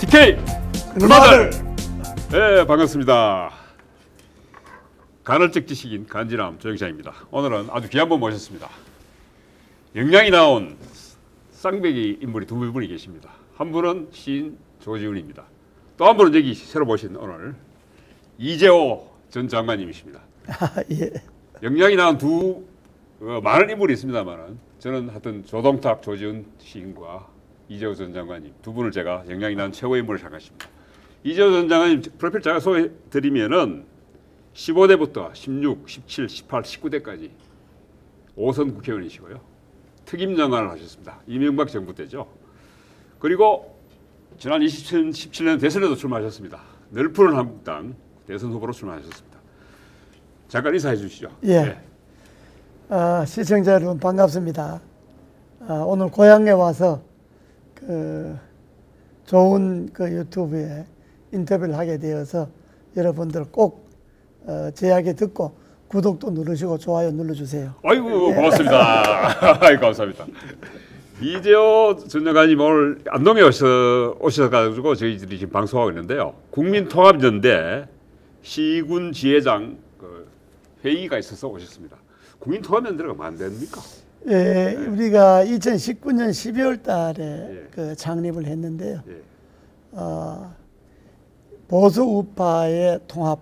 TK 그마들. 네, 반갑습니다. 간헐적 지식인 간지남 조영찬입니다. 오늘은 아주 귀한 분 모셨습니다. 영양이 나온 쌍배기 인물이 두 분이 계십니다. 한 분은 시인 조지훈입니다. 또 한 분은 여기 새로 모신 오늘 이재호 전 장관님이십니다. 예. 영양이 나온 두 많은 인물이 있습니다만은 저는 하여튼 조동탁 조지훈 시인과 이재호 전 장관님 두 분을 제가 영향이 나는 최고의 인물을 생각했습니다. 이재호 전 장관님 프로필 제가 소개해드리면은 15대부터 16, 17, 18, 19대까지 5선 국회의원이시고요. 특임장관을 하셨습니다. 이명박 정부 때죠. 그리고 지난 2017년 대선에도 출마하셨습니다. 널푸른 한국당 대선 후보로 출마하셨습니다. 잠깐 인사해 주시죠. 예. 네. 시청자 여러분 반갑습니다. 오늘 고향에 와서 좋은 유튜브에 인터뷰를 하게 되어서 여러분들 꼭 제 이야기 듣고 구독도 누르시고 좋아요 눌러주세요. 아이고 고맙습니다. 아이고 감사합니다. 이재호 전 장관님 오늘 안동에 오셔가지고 저희들이 지금 방송하고 있는데요. 국민통합연대 시군 지회장 회의가 있어서 오셨습니다. 국민통합연대가 뭐 안 됩니까? 예, 우리가 2019년 12월 달에 창립을 했는데요. 보수 우파의 통합,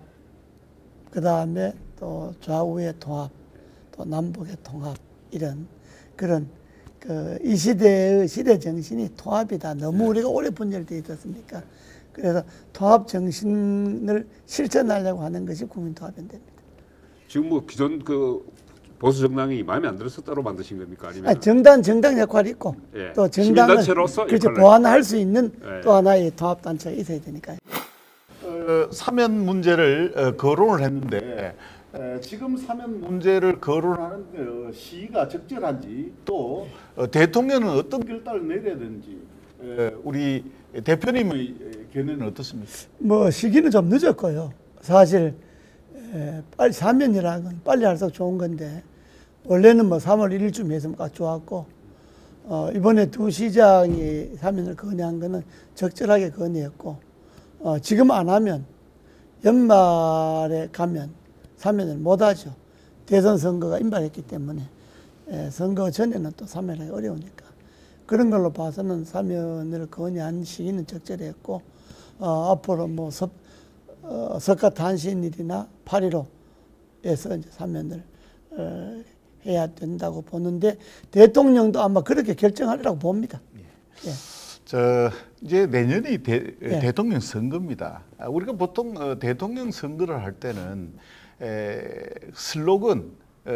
그 다음에 또 좌우의 통합, 또 남북의 통합, 이런 그런 이 시대의 시대 정신이 통합이다. 너무 우리가 오래 분열되어 있었으니까. 그래서 통합 정신을 실천하려고 하는 것이 국민통합연대입니다. 지금 뭐 기존 보수 정당이 마음에 안 들어서 따로 만드신 겁니까? 아니면 정당 역할이 있고 또 정당을 그렇죠, 보완할 수 있는 또 하나의 통합 단체가 있어야 되니까요. 사면 문제를 거론을 했는데 지금 사면 문제를 거론하는 시기가 적절한지 또 대통령은 어떤 결단을 내려야 되는지 우리 대표님의 견해는 어떻습니까? 뭐 시기는 좀 늦었고요. 사실 빨리 사면이라는 건 빨리 할수록 좋은 건데 원래는 뭐 3월 1일쯤 했으면 좋았고 이번에 두 시장이 사면을 건의한 거는 적절하게 건의했고 지금 안 하면 연말에 가면 사면을 못 하죠. 대선 선거가 임박했기 때문에 선거 전에는 또 사면하기 어려우니까 그런 걸로 봐서는 사면을 건의한 시기는 적절했고 앞으로 뭐 석가탄신일이나 8.15에서 이제 사면을 해야 된다고 보는데 대통령도 아마 그렇게 결정하리라고 봅니다. 예. 이제 내년이 대통령 선거입니다. 우리가 보통 대통령 선거를 할 때는 슬로건,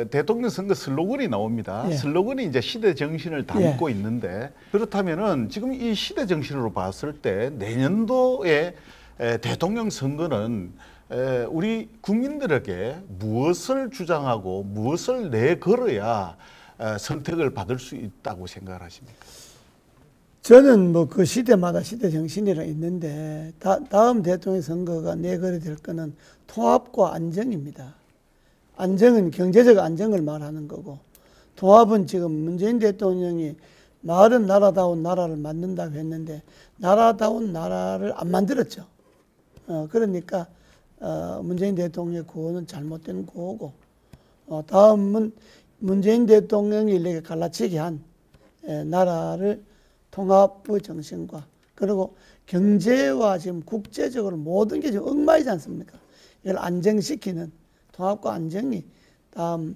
대통령 선거 슬로건이 나옵니다. 예. 슬로건이 이제 시대 정신을 담고 있는데 그렇다면은 지금 이 시대 정신으로 봤을 때 내년도에 대통령 선거는 우리 국민들에게 무엇을 주장하고 무엇을 내걸어야 선택을 받을 수 있다고 생각을 하십니까? 저는 뭐 그 시대마다 시대 정신이라 있는데 다음 대통령 선거가 내걸어야 될 거는 통합과 안정입니다. 안정은 경제적 안정을 말하는 거고 통합은 지금 문재인 대통령이 말은 나라다운 나라를 만든다고 했는데 나라다운 나라를 안 만들었죠. 그러니까 문재인 대통령의 구호는 잘못된 구호고 다음은 문재인 대통령이 이렇게 갈라치게 한 나라를 통합의 정신과 그리고 경제와 지금 국제적으로 모든 게 지금 엉망이지 않습니까? 이걸 안정시키는 통합과 안정이 다음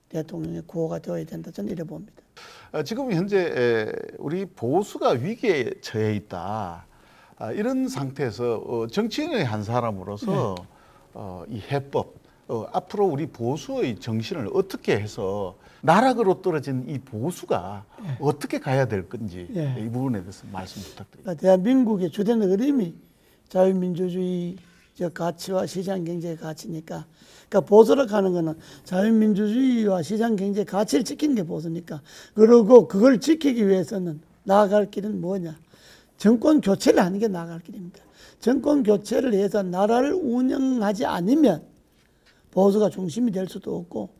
대통령의 구호가 되어야 된다. 저는 이래 봅니다. 지금 현재 우리 보수가 위기에 처해 있다. 이런 상태에서 정치인의 한 사람으로서 이 해법, 앞으로 우리 보수의 정신을 어떻게 해서 나락으로 떨어진 이 보수가 어떻게 가야 될 건지 이 부분에 대해서 말씀 부탁드립니다. 대한민국의 주된 흐름이 자유민주주의적 가치와 시장경제의 가치니까 그러니까 보수로 가는 거는 자유민주주의와 시장경제의 가치를 지키는 게 보수니까 그리고 그걸 지키기 위해서는 나아갈 길은 뭐냐? 정권 교체를 하는 게 나아갈 길입니다. 정권 교체를 해서 나라를 운영하지 않으면 보수가 중심이 될 수도 없고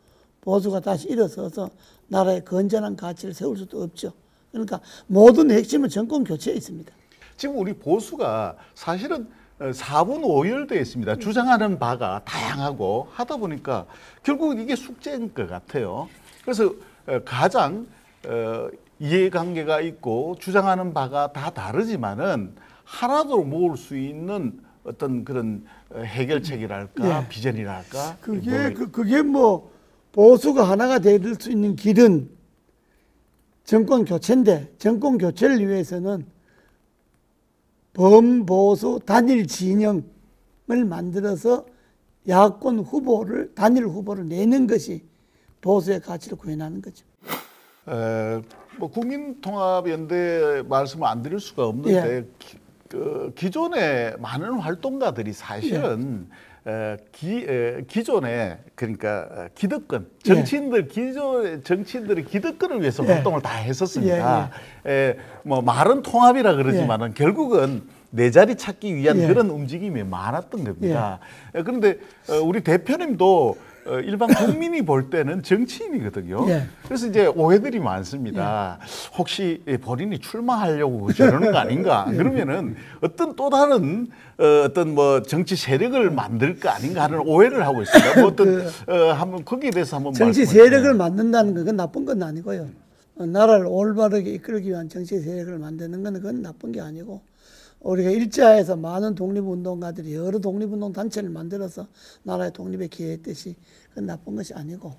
보수가 다시 일어서서 나라의 건전한 가치를 세울 수도 없죠. 그러니까 모든 핵심은 정권 교체에 있습니다. 지금 우리 보수가 사실은 4분 5열되어 있습니다. 주장하는 바가 다양하고 하다 보니까 결국 이게 숙제인 것 같아요. 그래서 가장 이해관계가 있고 주장하는 바가 다 다르지만은 하나로 모을 수 있는 어떤 그런 해결책이랄까 네. 비전이랄까 그게 뭐 보수가 하나가 될 수 있는 길은 정권 교체인데 정권 교체를 위해서는 범보수 단일 진영을 만들어서 야권 후보를 단일 후보를 내는 것이 보수의 가치를 구현하는 거죠. 뭐 국민통합연대 말씀을 안 드릴 수가 없는데 기존의 많은 활동가들이 사실은 기존에 그러니까 기득권 정치인들 기존 정치인들의 기득권을 위해서 활동을 다 했었습니다. 뭐 말은 통합이라 그러지만은 결국은 내 자리 찾기 위한 그런 움직임이 많았던 겁니다. 그런데 우리 대표님도 일반 국민이 볼 때는 정치인이거든요. 그래서 이제 오해들이 많습니다. 혹시 본인이 출마하려고 저러는 거 아닌가? 그러면은 어떤 또 다른 어떤 뭐 정치 세력을 만들 거 아닌가 하는 오해를 하고 있습니다. 뭐 어떤 한번 거기에 대해서 한번 정치 세력을 만든다는 건 그건 나쁜 건 아니고요. 나라를 올바르게 이끌기 위한 정치 세력을 만드는 건 그건 나쁜 게 아니고 우리가 일제하에서 많은 독립운동가들이 여러 독립운동 단체를 만들어서 나라의 독립에 기여했듯이 그건 나쁜 것이 아니고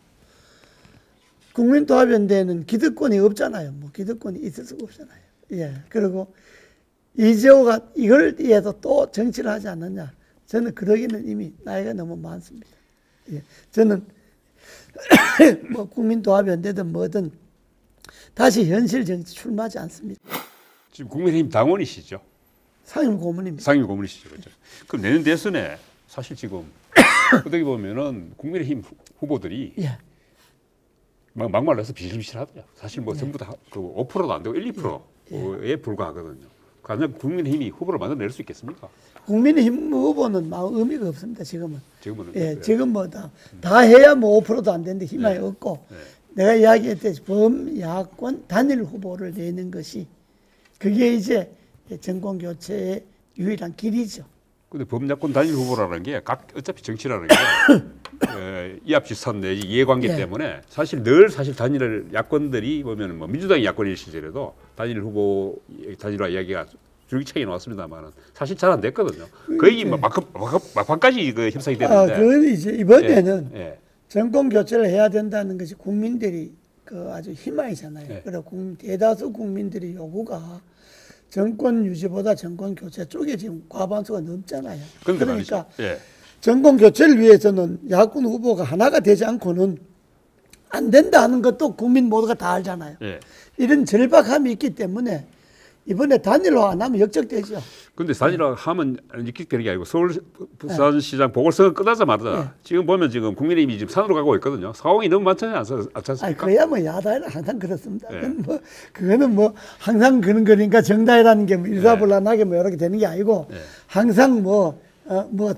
국민통합연대는 기득권이 없잖아요. 뭐 기득권이 있을 수가 없잖아요. 그리고 이재호가 이걸 위해서 또 정치를 하지 않느냐. 저는 그러기는 이미 나이가 너무 많습니다. 저는 뭐 국민통합연대든 뭐든 다시 현실 정치 출마하지 않습니다. 지금 국민의힘 당원이시죠? 상임 고문입니다. 상임 고문이시죠, 그렇죠? 그럼 내년 대선에 사실 지금 어떻게 보면은 국민의힘 후보들이 막말로 해서 비실비실하더라. 사실 뭐 전부 다 그 5%도 안 되고 1, 2%에 불과하거든요. 과연 국민의힘이 후보를 만들어낼 수 있겠습니까? 국민의힘 후보는 의미가 없습니다. 지금은. 지금은 지금 뭐 다 해야 뭐 5%도 안 되는데 희망이 없고 내가 이야기했듯이 범야권 단일 후보를 내는 것이 그게 이제 정권 교체의 유일한 길이죠. 근데 범야권 단일 후보라는 게 어차피 정치라는 게 이합집산 내지 이해관계 때문에 사실 늘 단일을 야권들이 보면 뭐 민주당이 야권일 시절에도 단일 후보 단일화 이야기가 줄기차게 나왔습니다만은 사실 잘 안 됐거든요. 거의 막판까지 그 협상이 됐는데. 그건 이제 이번에는 정권 교체를 해야 된다는 것이 국민들이 그 아주 희망이잖아요. 그리고 대다수 국민들의 요구가 정권 유지보다 정권 교체 쪽에 지금 과반수가 넘잖아요. 그러니까 정권 교체를 위해서는 야권 후보가 하나가 되지 않고는 안 된다 하는 것도 국민 모두가 다 알잖아요. 이런 절박함이 있기 때문에 이번에 단일화 안 하면 역적되죠. 근데 단일화 하면 역적되는 게 아니고 서울 부산시장 보궐선거 끝나자마자 지금 보면 지금 국민의힘이 지금 산으로 가고 있거든요. 상황이 너무 많잖아요. 않지 않습니까? 그야 뭐 야당은 항상 그렇습니다. 그거는 뭐 항상 그런 거니까 정당이라는 게 뭐 일사불란하게 뭐 여러 개 되는 게 아니고 항상 뭐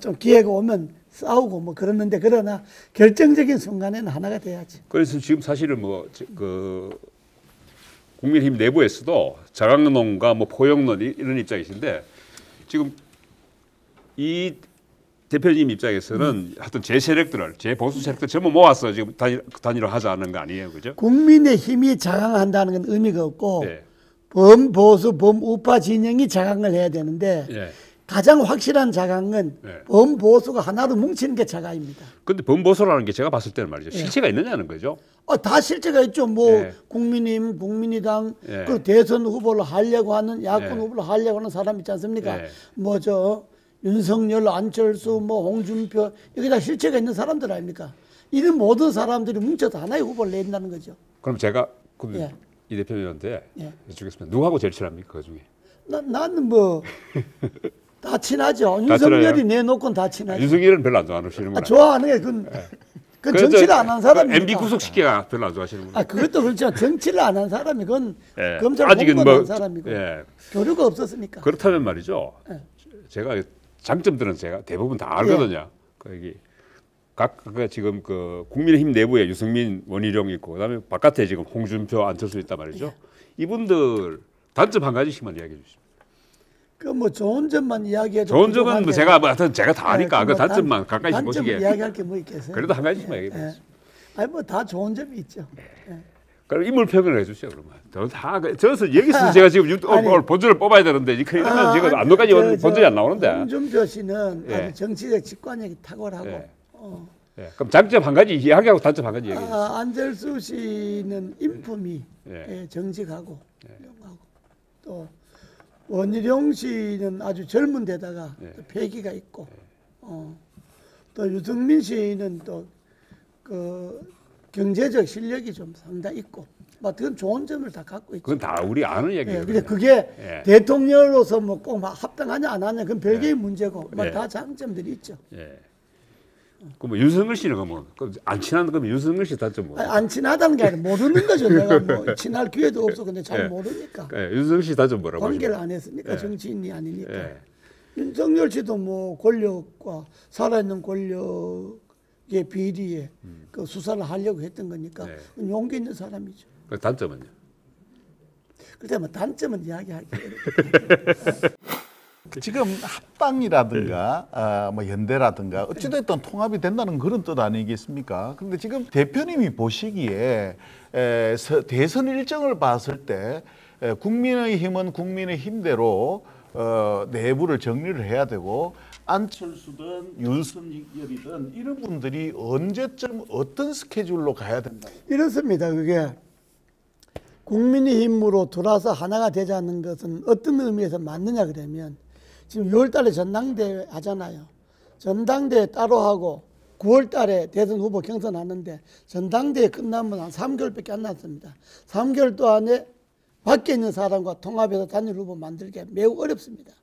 좀 기회가 오면 싸우고 뭐 그러는데 그러나 결정적인 순간에는 하나가 돼야지. 그래서 지금 사실은 국민의힘 내부에서도 자강론과 뭐 포용론 이런 입장이신데 지금 이 대표님 입장에서는 하여튼 제 세력들을 제 보수 세력들 전부 모아서 지금 단일화 하자는 거 아니에요, 그죠? 국민의힘이 자강한다는 건 의미가 없고 범보수 범우파 진영이 자강을 해야 되는데 가장 확실한 자강은 범보수가 하나로 뭉치는 게 자강입니다. 그런데 범보수라는 게 제가 봤을 때는 말이죠. 실체가 있느냐는 거죠. 다 실체가 있죠. 뭐 국민의힘, 국민의당, 그리고 대선 후보를 하려고 하는 야권 후보를 하려고 하는 사람 있지 않습니까? 뭐 윤석열, 안철수, 뭐 홍준표 여기 다 실체가 있는 사람들 아닙니까? 이런 모든 사람들이 뭉쳐서 하나의 후보를 낸다는 거죠. 그럼 제가 이 대표님한테 여쭙겠습니다. 누구하고 제일 친합니까, 그 중에? 나는 뭐 다 친하죠. 윤석열이 내놓고는 다 친하죠. 윤석열은 별로 안 좋아하시는구나. 좋아하는 게 그건 정치를 안 한 사람이니까. MB 구속시키가 별로 안 좋아하시는구나. 그것도 그렇지만 정치를 안 한 사람이 그건 검찰 아직은 공무원 한 사람이고 교류가 없었으니까. 그렇다면 말이죠. 제가 장점들은 제가 대부분 다 알거든요. 지금 그 국민의힘 내부에 유승민, 원희룡 있고 그다음에 바깥에 지금 홍준표, 안철수 있단 말이죠. 이분들 단점 한 가지씩만 이야기해 주십시오. 그 뭐 좋은 점만 이야기해도 좋은 점은 뭐 부족한데, 제가 뭐 하여튼 제가 다 아니까 그 뭐 단점만 가까이 단점 보시게. 이야기할 게 뭐 있겠어요? 그래도 한 가지만 얘기해 보세요. 아니 뭐 다 좋은 점이 있죠. 예. 그럼 인물 평을 해주세요. 그러면 저서 여기서 제가 지금 아니, 오늘 본전을 뽑아야 되는데 이러면 지금 안도까지 본전이 안 나오는데. 홍준표 씨는 예. 아주 정치적 직관력이 탁월하고 예. 어. 예. 그럼 장점 한 가지 이야기하고 단점 한 가지 얘기해 주세요. 안철수 씨는 인품이 예. 정직하고 용하고 또 원희룡 씨는 아주 젊은 데다가 또 패기가 있고 또 유승민 씨는 또 그 경제적 실력이 좀 상당히 있고 뭐 그건 좋은 점을 다 갖고 있죠. 그건 다 우리 아는 얘기예요. 근데 그게 예. 대통령으로서 뭐 꼭 합당하냐 안 하냐 그건 별개의 문제고 예. 다 장점들이 있죠. 예. 그럼 윤석열 씨는 안 친한 그럼 윤석열 씨 단점 뭐? 아니, 안 친하다는 게 아니라 모르는 거죠. 내가 뭐 친할 기회도 없어. 근데 잘 예. 모르니까. 예. 윤석열 씨 단점 뭐라고 관계를 하십니까? 안 했으니까 예. 정치인이 아니니까. 예. 윤석열 씨도 뭐 권력과 살아있는 권력의 비리에 그 수사를 하려고 했던 거니까 예. 용기 있는 사람이죠. 그 단점은요? 그때 뭐 단점은 이야기하기 지금 합당이라든가 뭐 연대라든가 어찌됐든 통합이 된다는 그런 뜻 아니겠습니까? 그런데 지금 대표님이 보시기에 대선 일정을 봤을 때 국민의힘은 국민의힘대로 내부를 정리를 해야 되고 안철수든 윤석열이든 이런 분들이 언제쯤 어떤 스케줄로 가야 된다. 이렇습니다. 그게 국민의힘으로 돌아서 하나가 되지 않는 것은 어떤 의미에서 맞느냐 그러면 지금 6월 달에 전당대회 하잖아요. 전당대회 따로 하고 9월 달에 대선 후보 경선하는데 전당대회 끝나면 한 3개월밖에 안 남았습니다. 3개월 동안에 밖에 있는 사람과 통합해서 단일 후보 만들기 매우 어렵습니다.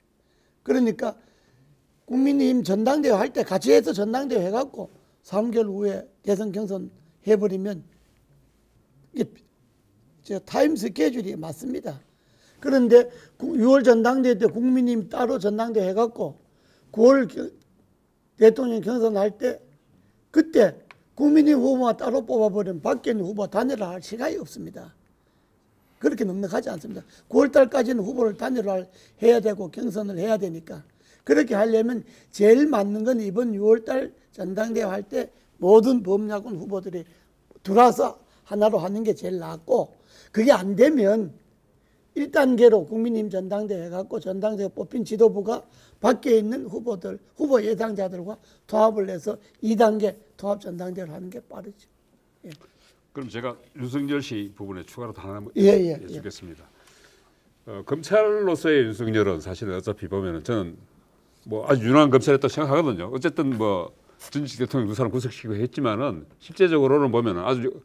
그러니까 국민의힘 전당대회 할 때 같이 해서 전당대회 해갖고 3개월 후에 대선 경선 해버리면 이게 타임 스케줄이 맞습니다. 그런데 6월 전당대회 때 국민의힘 따로 전당대회 해갖고 9월 대통령 경선할 때 그때 국민의힘 후보만 따로 뽑아버리면 밖에 있는 후보 단일화할 시간이 없습니다. 그렇게 넉넉하지 않습니다. 9월 달까지는 후보를 단일화해야 되고 경선을 해야 되니까 그렇게 하려면 제일 맞는 건 이번 6월 달 전당대회 할 때 모든 범야권 후보들이 들어와서 하나로 하는 게 제일 낫고 그게 안 되면 1단계로 국민의힘 전당대회 해갖고 전당대회 뽑힌 지도부가 밖에 있는 후보들, 후보 예상자들과 통합을 해서 2단계 통합 전당대회를 하는 게 빠르죠. 예. 그럼 제가 윤석열 씨 부분에 추가로 하나 해주겠습니다. 검찰로서의 윤석열은 사실은 어차피 보면은 저는 뭐 아주 유능한 검찰이었다고 생각하거든요. 어쨌든 뭐 전직 대통령 두 사람 구속시키고 했지만은 실제적으로는 보면은 아주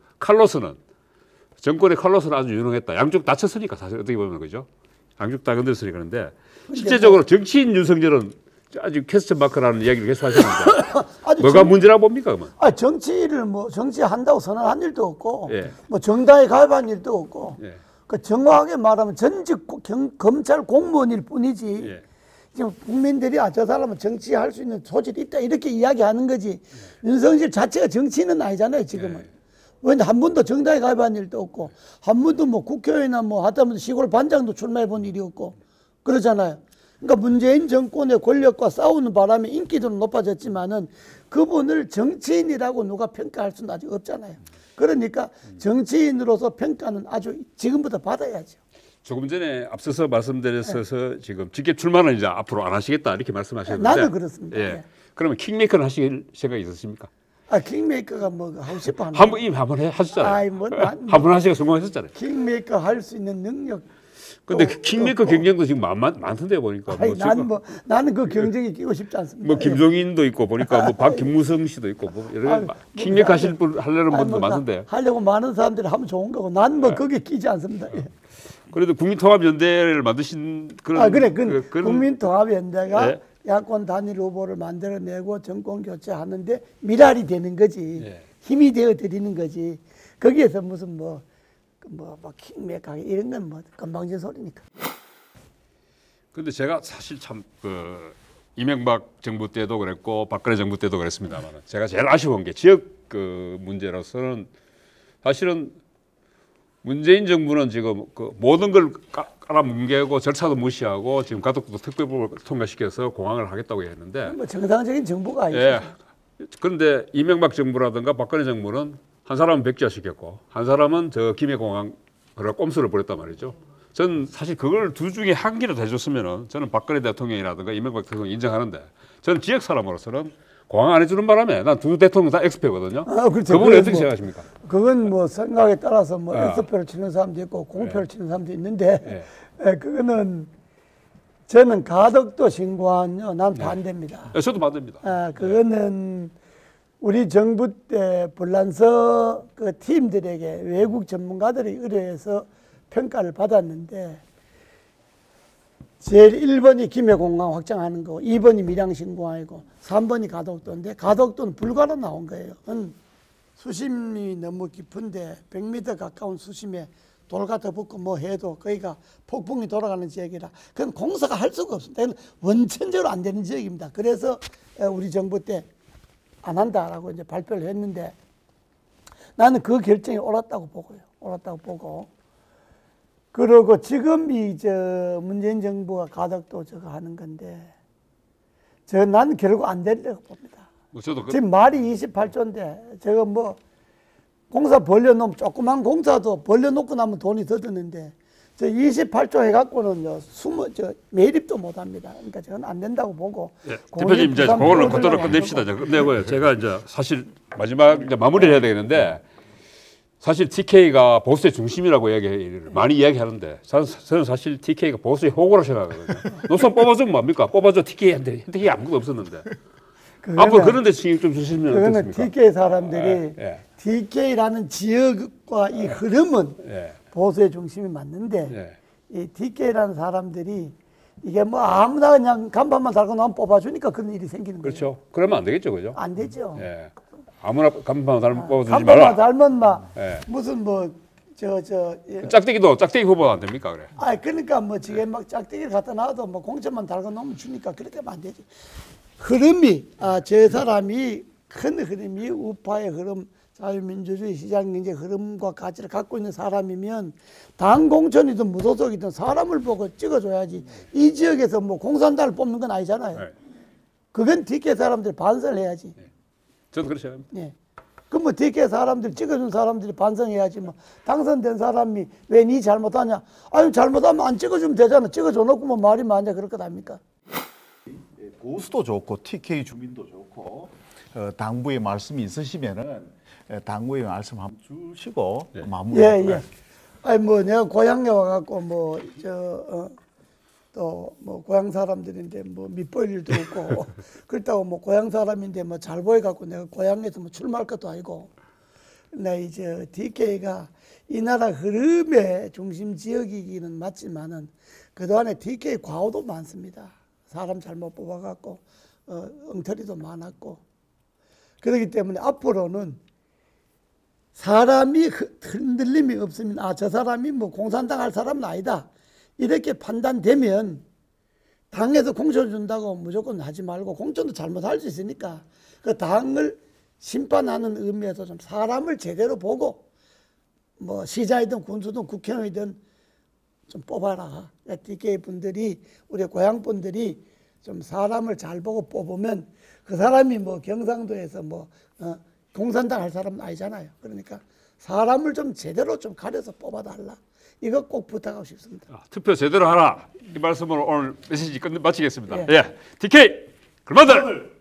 정권의 칼로스는 아주 유능했다. 양쪽 다쳤으니까 사실 어떻게 보면 그죠? 양쪽 다 건드렸으니까 그런데 실제적으로 정치인 윤석열은 아주 퀘스천 마크라는 이야기를 계속 하셨는데 뭐가 문제라고 봅니까 그러면? 정치를 뭐 정치한다고 선언한 일도 없고 예. 뭐 정당에 가입한 일도 없고 예. 그 정확하게 말하면 전직 검찰 공무원일 뿐이지 예. 지금 국민들이 저 사람은 정치할 수 있는 소질이 있다 이렇게 이야기하는 거지 윤석열 자체가 정치인은 아니잖아요 지금은. 왜냐 한 번도 정당에 가입한 일도 없고 한 번도 뭐 국회의원이나 뭐 하다못해 시골 반장도 출마해 본 일이 없고 그러잖아요. 그러니까 문재인 정권의 권력과 싸우는 바람에 인기도 높아졌지만은 그분을 정치인이라고 누가 평가할 수는 아직 없잖아요. 그러니까 정치인으로서 평가는 아주 지금부터 받아야죠. 조금 전에 앞서서 말씀드렸어서 지금 직계 출마는 이제 앞으로 안 하시겠다 이렇게 말씀하셨는데 나도 그렇습니다. 예. 예. 그러면 킹메이커는 하실 생각이 있으십니까? 킹메이커가 뭐 하고 싶어 하는 한번 하셨잖아요. 아이, 뭐, 한 번 하시고 성공하셨잖아요. 킹메이커 할 수 있는 능력. 근데 그 킹메이커 경쟁도 지금 많던데 보니까. 아니, 나는 그 경쟁에 끼고 싶지 않습니다. 뭐 김종인도 있고 보니까 뭐 김무성 씨도 있고 뭐 여러 킹메이커 하려는 분도 많던데. 하려고 많은 사람들이 하면 좋은 거고 난 뭐 거기에 끼지 않습니다. 예. 그래도 국민통합연대를 만드신 그런 그런 국민통합연대가 예. 야권 단일 후보를 만들어내고 정권 교체하는데 미랄이 되는 거지. 예. 힘이 되어 드리는 거지. 거기에서 무슨 뭐 킹메이커 이런 건 뭐 건방진 소리니까. 근데 제가 사실 참 이명박 정부 때도 그랬고 박근혜 정부 때도 그랬습니다만 제가 제일 아쉬운 게 지역 문제로서는 사실은 문재인 정부는 지금 그 모든 걸 깔아뭉개고 절차도 무시하고 지금 가덕도 특별법을 통과시켜서 공항을 하겠다고 했는데 뭐 정상적인 정부가 아니죠. 예. 그런데 이명박 정부라든가 박근혜 정부는 한 사람은 백지화시켰고 한 사람은 저 김해공항 그런 꼼수를 부렸단 말이죠. 저는 사실 그걸 둘 중에 한 개라도 해줬으면은 저는 박근혜 대통령이라든가 이명박 대통령 인정하는데 저는 지역 사람으로서는 공항 안 해주는 바람에 난 두 대통령 다 엑스표거든요. 그렇죠. 그분은 어떻게 뭐, 생각하십니까? 그건 뭐 생각에 따라서 뭐 아. X표를 치는 사람도 있고 공표를 치는 사람도 있는데 예. 그거는 저는 가덕도 신고한요 난 반대입니다. 예, 저도 받습니다. 그거는 우리 정부 때 불란서 그 팀들에게 외국 전문가들이 의뢰해서 평가를 받았는데 제일 1번이 김해공항 확장하는 거, 2번이 밀양신공항이고 3번이 가덕도인데 가덕도는 불가로 나온 거예요. 수심이 너무 깊은데 100m 가까운 수심에 돌 같은 붙고 뭐 해도 거기가 폭풍이 돌아가는 지역이라 그건 공사가 할 수가 없습니다. 원천적으로 안 되는 지역입니다. 그래서 우리 정부 때 안 한다라고 이제 발표를 했는데 나는 그 결정이 옳았다고 보고요. 옳았다고 보고. 그리고 지금 문재인 정부가 가덕도 저거 하는 건데 나는 결국 안 되리라고 봅니다. 저도 지금 말이 28조인데 저거 뭐 공사 벌려놓으면 조그만 공사도 벌려놓고 나면 돈이 더 드는데 저 28조 해갖고는 매립도 못합니다. 그러니까 저건 안 된다고 보고. 예, 대표님 이제 그걸로 그대로 끝냅시다. 끝내고요. 제가 이제 사실 마지막 이제 마무리를 해야 되겠는데 사실 TK가 보수의 중심이라고 많이 이야기하는데 저는 사실 TK가 보수의 호구라고 생각하거든요. 노선 뽑아주면 뭡니까? 뽑아줘 TK한테 혜택이 아무것도 없었는데. 앞으로 그런 데 신경 좀 주시면 그거는 어떻습니까? TK 사람들이 예. TK라는 지역과 이 흐름은 예. 보수의 중심이 맞는데 예. 이 TK라는 사람들이 이게 뭐 아무나 그냥 간판만 달고 나면 뽑아주니까 그런 일이 생기는 거예요. 그렇죠. 그러면 안 되겠죠, 그죠? 안 되죠. 예. 아무나 간판만 뽑아주지 간판만 마라. 달면 막 예. 무슨 뭐 짝대기 후보도 안 됩니까, 그래? 그러니까 뭐 지금 막 짝대기를 갖다 놔도 뭐 공천만 달고 놓으면 주니까 그렇게 하면 안 되지. 흐름이 저 사람이 큰 흐름이 우파의 흐름, 자유민주주의 시장경제 흐름과 가치를 갖고 있는 사람이면 당 공천이든 무소속이든 사람을 보고 찍어줘야지. 이 지역에서 뭐 공산당을 뽑는 건 아니잖아요. 네. 그건 DK 사람들이 반성을 해야지. 저도 그렇게 생각합니다. 예. 그럼 뭐 DK 사람들 찍어준 사람들이 반성해야지. 뭐 당선된 사람이 왜 니 잘못하냐? 아니 잘못하면 안 찍어주면 되잖아. 찍어줘 놓고 뭐 말이 많냐 그럴 것 아닙니까? 보수도 좋고 TK 주민도 좋고 당부의 말씀이 있으시면은 당부의 말씀 한번 주시고 마무리. 예. 아니 뭐 내가 고향에 와갖고 또 뭐 고향 사람들인데 뭐 밑보일 일도 없고 그렇다고 뭐 고향 사람인데 뭐 잘 보여갖고 내가 고향에서 뭐 출마할 것도 아니고. 나 이제 DK가 이 나라 흐름의 중심 지역이기는 맞지만은 그동안에 DK 과오도 많습니다. 사람 잘못 뽑아갖고 엉터리도 많았고 그렇기 때문에 앞으로는 사람이 흔들림이 없으면 저 사람이 뭐 공산당 할 사람은 아니다 이렇게 판단되면 당에서 공천 준다고 무조건 하지 말고 공천도 잘못할 수 있으니까 그 당을 심판하는 의미에서 좀 사람을 제대로 보고 뭐 시장이든 군수든 국회의원이든 좀 뽑아라. DK 분들이 우리 고향 분들이 좀 사람을 잘 보고 뽑으면 그 사람이 뭐 경상도에서 뭐 공산당 할 사람은 아니잖아요. 그러니까 사람을 좀 제대로 좀 가려서 뽑아달라. 이거 꼭 부탁하고 싶습니다. 투표 제대로 하라. 이 말씀으로 오늘 메시지 마치겠습니다. 예. DK 그만들.